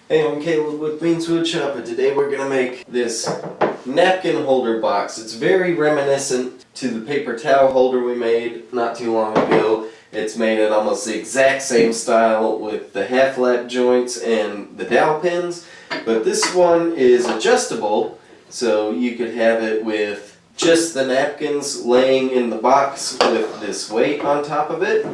Hey, I'm Caleb with Woodshop, and today we're gonna make this napkin holder box. It's very reminiscent to the paper towel holder we made not too long ago. It's made in almost the exact same style with the half lap joints and the dowel pins, but this one is adjustable, so you could have it with just the napkins laying in the box with this weight on top of it,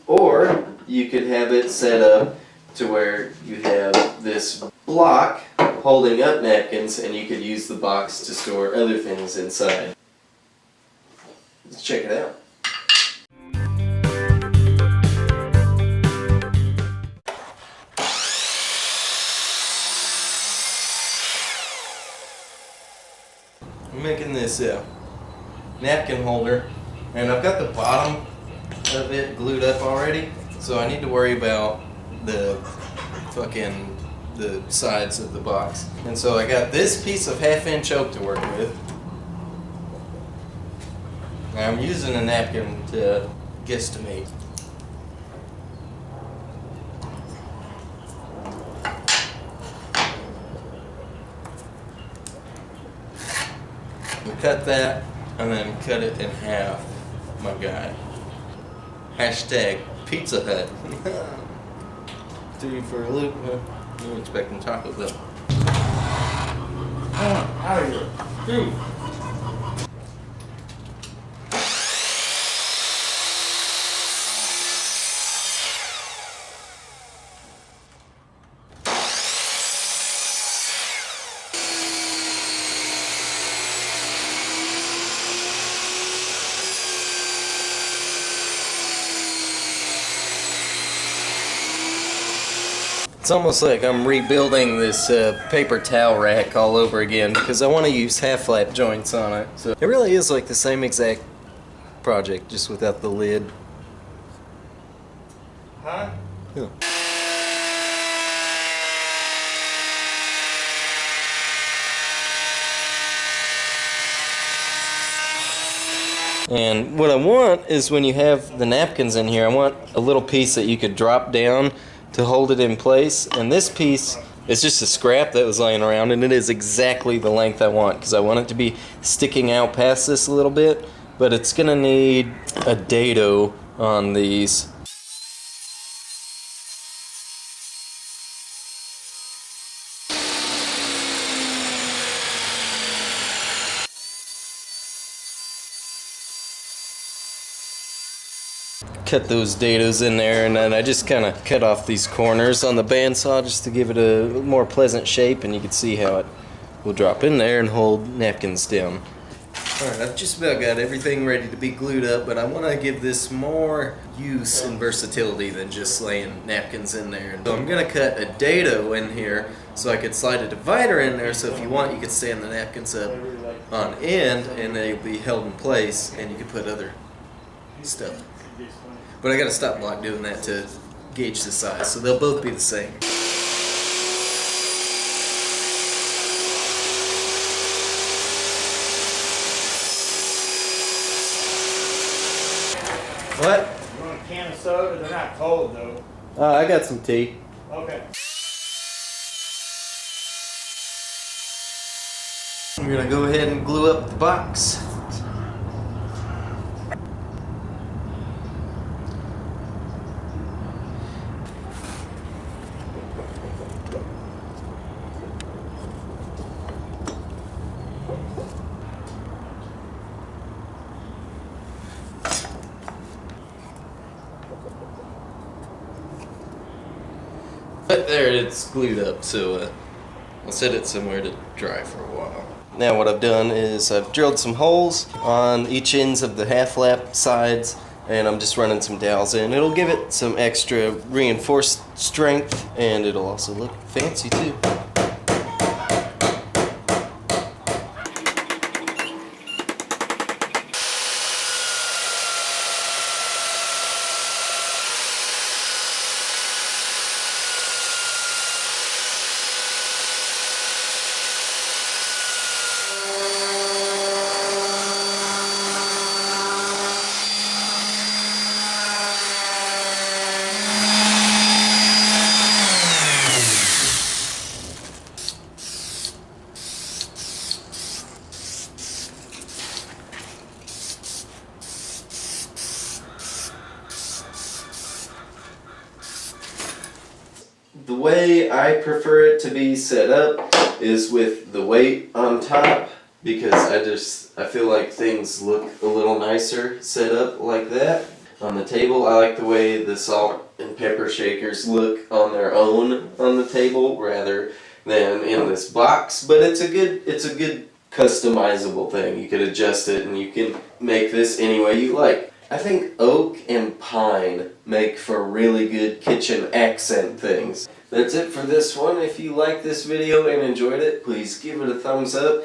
or you could have it set up to where you have this block holding up napkins and you could use the box to store other things inside. Let's check it out. I'm making this napkin holder, and I've got the bottom of it glued up already, so I need to worry about the sides of the box. And so I got this piece of 1/2-inch oak to work with. Now I'm using a napkin to guesstimate. We cut that and then cut it in half, my guy. Hashtag Pizza Hut. 3 for a loop. I'm expecting Taco Bell. Out of here. Dude. It's almost like I'm rebuilding this paper towel rack all over again because I want to use half-lap joints on it. So it really is like the same exact project, just without the lid. Huh? Yeah. And what I want is, when you have the napkins in here, I want a little piece that you could drop down to hold it in place, and this piece is just a scrap that was laying around, and it is exactly the length I want because I want it to be sticking out past this a little bit, but it's gonna need a dado on these. Cut those dados in there, and then I just kind of cut off these corners on the bandsaw just to give it a more pleasant shape, and you can see how it will drop in there and hold napkins down. Alright, I've just about got everything ready to be glued up, but I want to give this more use and versatility than just laying napkins in there. So I'm going to cut a dado in here so I could slide a divider in there, so if you want you could stand the napkins up on end and they'll be held in place, and you can put other stuff. But I got a stop block doing that to gauge the size, so they'll both be the same. What? You want a can of soda? They're not cold though. I got some tea. Okay. We're gonna go ahead and glue up the box. But there, it's glued up, so I'll set it somewhere to dry for a while. Now what I've done is I've drilled some holes on each ends of the half-lap sides, and I'm just running some dowels in. It'll give it some extra reinforced strength, and it'll also look fancy too. The way I prefer it to be set up is with the weight on top, because I feel like things look a little nicer set up like that on the table. I like the way the salt and pepper shakers look on their own on the table rather than in this box, but it's a good customizable thing. You could adjust it and you can make this any way you like. I think oak and pine make for really good kitchen accent things. That's it for this one. If you liked this video and enjoyed it, please give it a thumbs up.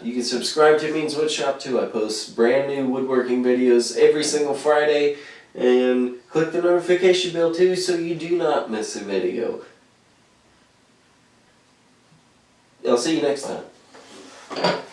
You can subscribe to Means Woodshop too. I post brand new woodworking videos every single Friday. And click the notification bell too so you do not miss a video. I'll see you next time.